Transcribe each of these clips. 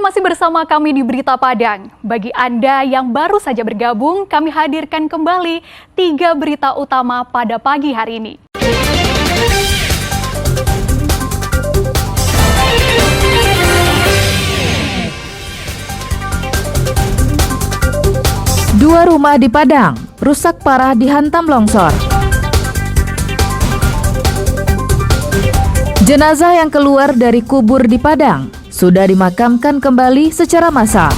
masih bersama kami di Berita Padang. Bagi Anda yang baru saja bergabung, kami hadirkan kembali 3 berita utama pada pagi hari ini. Dua rumah di Padang rusak parah dihantam longsor. Jenazah yang keluar dari kubur di Padang sudah dimakamkan kembali secara massal.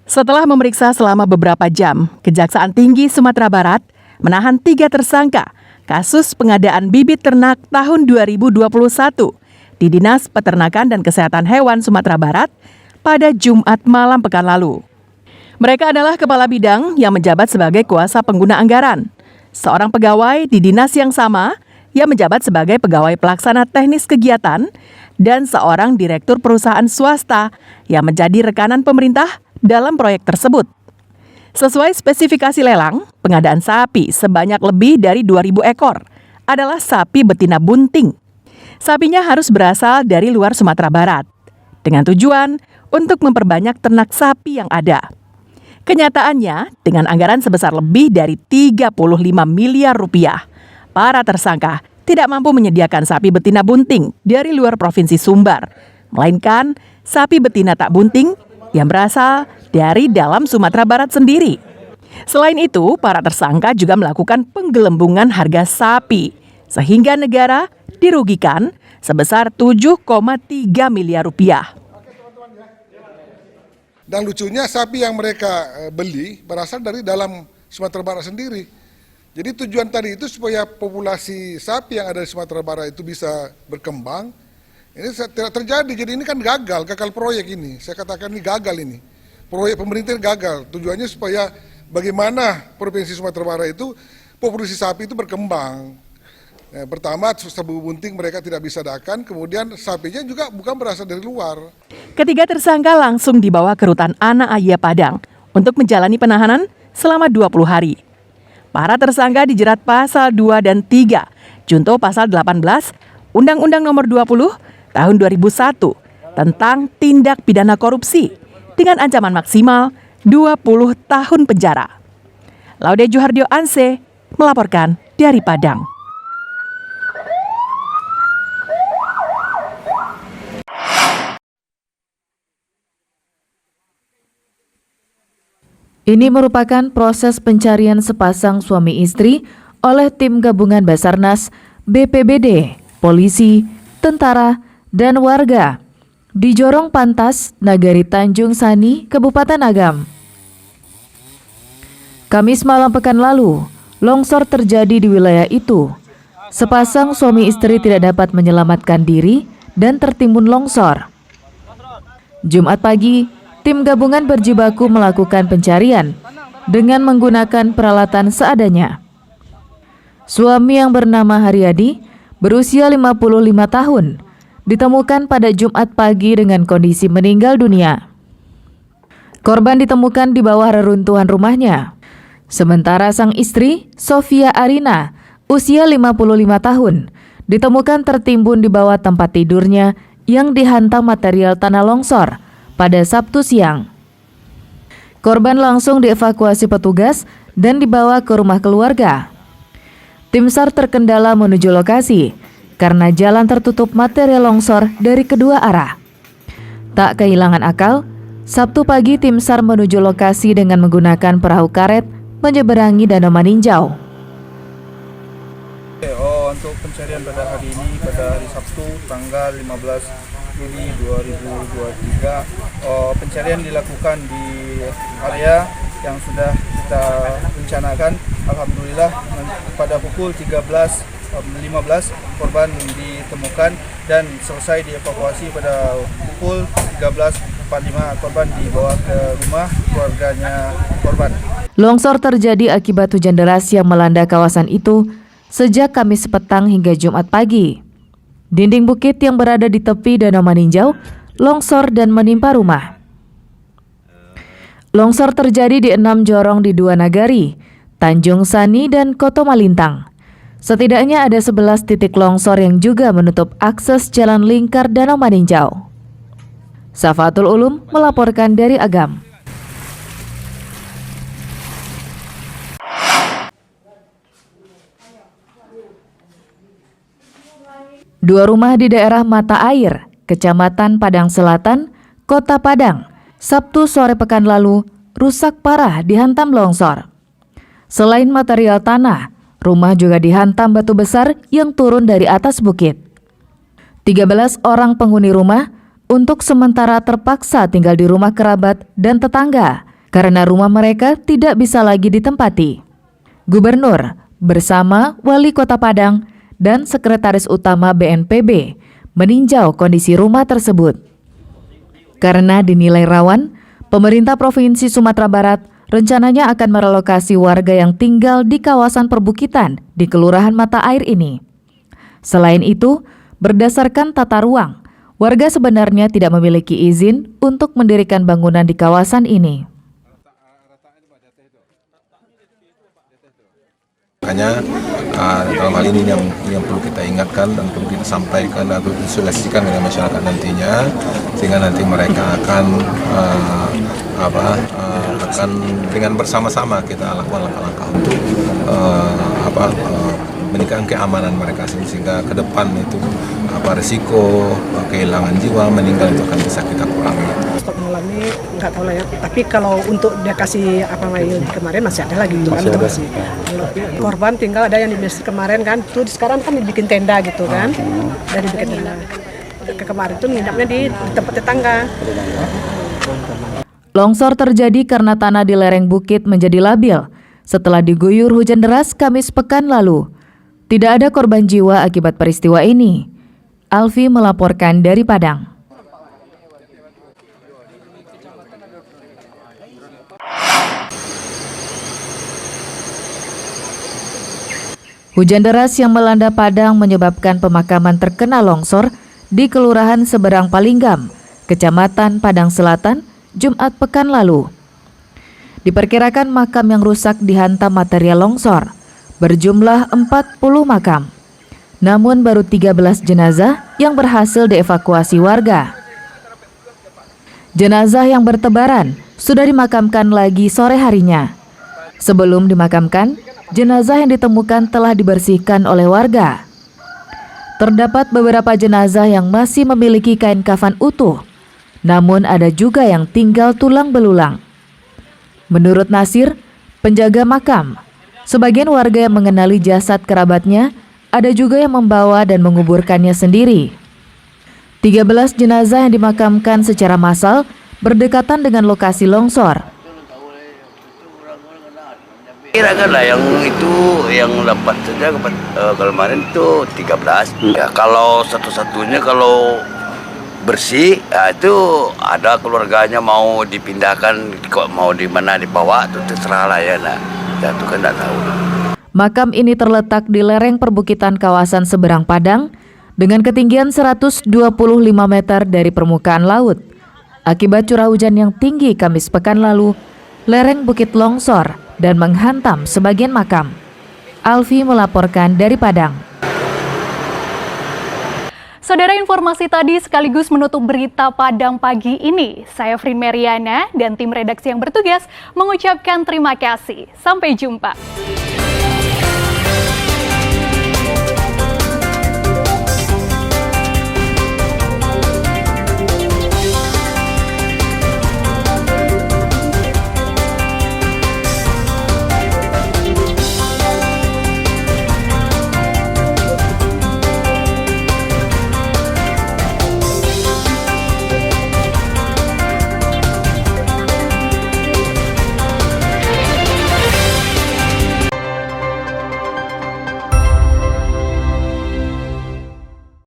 Setelah memeriksa selama beberapa jam, Kejaksaan Tinggi Sumatera Barat menahan 3 tersangka kasus pengadaan bibit ternak tahun 2021 di Dinas Peternakan dan Kesehatan Hewan Sumatera Barat pada Jumat malam pekan lalu. Mereka adalah kepala bidang yang menjabat sebagai kuasa pengguna anggaran, seorang pegawai di dinas yang sama yang menjabat sebagai pegawai pelaksana teknis kegiatan, dan seorang direktur perusahaan swasta yang menjadi rekanan pemerintah dalam proyek tersebut. Sesuai spesifikasi lelang, pengadaan sapi sebanyak lebih dari 2.000 ekor adalah sapi betina bunting. Sapinya harus berasal dari luar Sumatera Barat, dengan tujuan untuk memperbanyak ternak sapi yang ada. Kenyataannya, dengan anggaran sebesar lebih dari 35 miliar rupiah, para tersangka tidak mampu menyediakan sapi betina bunting dari luar Provinsi Sumbar, melainkan sapi betina tak bunting yang berasal dari dalam Sumatera Barat sendiri. Selain itu, para tersangka juga melakukan penggelembungan harga sapi, sehingga negara dirugikan sebesar 7,3 miliar rupiah. Dan lucunya sapi yang mereka beli berasal dari dalam Sumatera Barat sendiri. Jadi tujuan tadi itu supaya populasi sapi yang ada di Sumatera Barat itu bisa berkembang. Ini tidak terjadi, jadi ini kan gagal proyek ini. Saya katakan ini gagal ini. Proyek pemerintah gagal. Tujuannya supaya bagaimana Provinsi Sumatera Barat itu populasi sapi itu berkembang. Pertama, sapi bunting mereka tidak bisa dakan, kemudian sapinya juga bukan berasal dari luar. Ketiga tersangka langsung dibawa ke Rutan Anak Ayah Padang untuk menjalani penahanan selama 20 hari. Para tersangka dijerat pasal 2 dan 3, junto pasal 18, Undang-Undang Nomor 20 Tahun 2001 tentang tindak pidana korupsi dengan ancaman maksimal 20 tahun penjara. Laude Juhardio Anse melaporkan dari Padang. Ini merupakan proses pencarian sepasang suami istri oleh tim gabungan Basarnas, BPBD, polisi, tentara, dan warga di Jorong Pantas, Nagari Tanjung Sani, Kabupaten Agam. Kamis malam pekan lalu, longsor terjadi di wilayah itu. Sepasang suami istri tidak dapat menyelamatkan diri dan tertimbun longsor. Jumat pagi, tim gabungan berjibaku melakukan pencarian dengan menggunakan peralatan seadanya. Suami yang bernama Haryadi, berusia 55 tahun, ditemukan pada Jumat pagi dengan kondisi meninggal dunia. Korban ditemukan di bawah reruntuhan rumahnya. Sementara sang istri, Sofia Arina, usia 55 tahun, ditemukan tertimbun di bawah tempat tidurnya yang dihantam material tanah longsor pada Sabtu siang. Korban langsung dievakuasi petugas dan dibawa ke rumah keluarga. Tim SAR terkendala menuju lokasi karena jalan tertutup material longsor dari kedua arah. Tak kehilangan akal, Sabtu pagi tim SAR menuju lokasi dengan menggunakan perahu karet menyeberangi Danau Maninjau. Untuk pencarian pada hari ini, pada hari Sabtu tanggal 15 Juli 2023, pencarian dilakukan di area yang sudah kita rencanakan. Alhamdulillah pada pukul 13.15 korban ditemukan dan selesai dievakuasi pada pukul 13.45. Korban dibawa ke rumah keluarganya korban. Longsor terjadi akibat hujan deras yang melanda kawasan itu sejak Kamis petang hingga Jumat pagi. Dinding bukit yang berada di tepi Danau Maninjau longsor dan menimpa rumah. Longsor terjadi di 6 jorong di 2 nagari, Tanjung Sani dan Koto Malintang. Setidaknya ada 11 titik longsor yang juga menutup akses jalan lingkar Danau Maninjau. Safatul Ulum melaporkan dari Agam. Dua rumah di daerah Mata Air, Kecamatan Padang Selatan, Kota Padang, Sabtu sore pekan lalu, rusak parah dihantam longsor. Selain material tanah, rumah juga dihantam batu besar yang turun dari atas bukit. 13 orang penghuni rumah untuk sementara terpaksa tinggal di rumah kerabat dan tetangga karena rumah mereka tidak bisa lagi ditempati. Gubernur bersama Wali Kota Padang dan Sekretaris Utama BNPB meninjau kondisi rumah tersebut. Karena dinilai rawan, pemerintah Provinsi Sumatera Barat rencananya akan merelokasi warga yang tinggal di kawasan perbukitan di Kelurahan Mata Air ini. Selain itu, berdasarkan tata ruang, warga sebenarnya tidak memiliki izin untuk mendirikan bangunan di kawasan ini. Makanya dalam hal ini yang perlu kita ingatkan dan perlu kita sampaikan atau disosialisasikan dengan masyarakat nantinya, sehingga nanti mereka akan dengan bersama-sama kita lakukan langkah-langkah untuk meningkatkan keamanan mereka, sehingga ke depan itu risiko kehilangan jiwa, meninggal itu akan bisa kita kurangi. Stok mengalami nggak tahu lah ya, tapi kalau untuk dia kasih kemarin masih ada lagi kan, itu masih korban tinggal ada yang dibiasa kemarin kan, tuh sekarang kan dibikin tenda gitu kan, dari bikin tenda. Kemarin tuh nginapnya di tempat tetangga. Longsor terjadi karena tanah di lereng bukit menjadi labil setelah diguyur hujan deras Kamis pekan lalu. Tidak ada korban jiwa akibat peristiwa ini. Alfi melaporkan dari Padang. Hujan deras yang melanda Padang menyebabkan pemakaman terkena longsor di Kelurahan Seberang Palinggam, Kecamatan Padang Selatan, Jumat pekan lalu. Diperkirakan makam yang rusak dihantam material longsor, berjumlah 40 makam. Namun baru 13 jenazah yang berhasil dievakuasi warga. Jenazah yang bertebaran sudah dimakamkan lagi sore harinya. Sebelum dimakamkan, jenazah yang ditemukan telah dibersihkan oleh warga. Terdapat beberapa jenazah yang masih memiliki kain kafan utuh, namun ada juga yang tinggal tulang belulang. Menurut Nasir, penjaga makam, sebagian warga yang mengenali jasad kerabatnya, ada juga yang membawa dan menguburkannya sendiri. 13 jenazah yang dimakamkan secara massal berdekatan dengan lokasi longsor. Kira-kira lah yang itu yang dapat saja kemarin itu 13. Ya kalau satu-satunya kalau bersih, ya itu ada keluarganya mau dipindahkan, kok mau di mana dibawa itu terserah lah ya, nah itu kan tidak tahu. Makam ini terletak di lereng perbukitan kawasan Seberang Padang dengan ketinggian 125 meter dari permukaan laut. Akibat curah hujan yang tinggi Kamis pekan lalu, lereng bukit longsor dan menghantam sebagian makam. Alfi melaporkan dari Padang. Saudara, informasi tadi sekaligus menutup berita Padang pagi ini. Saya Frin Meriana dan tim redaksi yang bertugas mengucapkan terima kasih. Sampai jumpa.